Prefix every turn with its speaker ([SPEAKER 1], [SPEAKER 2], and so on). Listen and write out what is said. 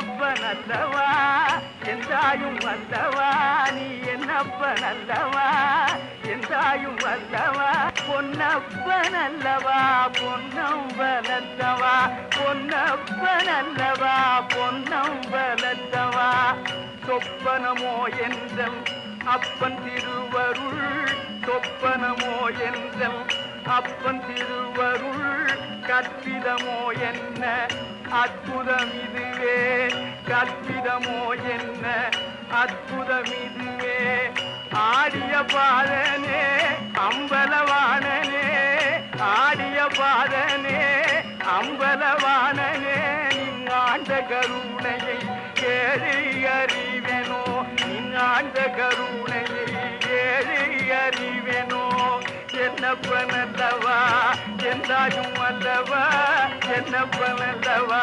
[SPEAKER 1] என்னப்பனல்லவா எந்தாயும் வல்லவா நீ என்னப்பனல்லவா எந்தாயும் வல்லவா பொன்னப்பனல்லவா பொன்னம்பலத்தவா பொன்னப்பனல்லவா பொன்னம்பலத்தவா சொப்பனமோ என்றல் அப்பன் திருவருள் சொப்பனமோ என்றல் அப்பன் திருவருள் கற்பிதமோ என்ன அற்புதம் இதுவே கற்பிதமோ என்ன அற்புதம் இதுவே ஆடிய பாதனே அம்பலவாணனே ஆடிய பாதனே அம்பலவாணனே நீங்காண்ட கருணையை ஏழை அறிவெனோ நீங்காண்ட கருணையை ஏழை அறிவெனோ என்னப்பனல்லவா எந்தாயும் அல்லவா என்னப்பனல்லவா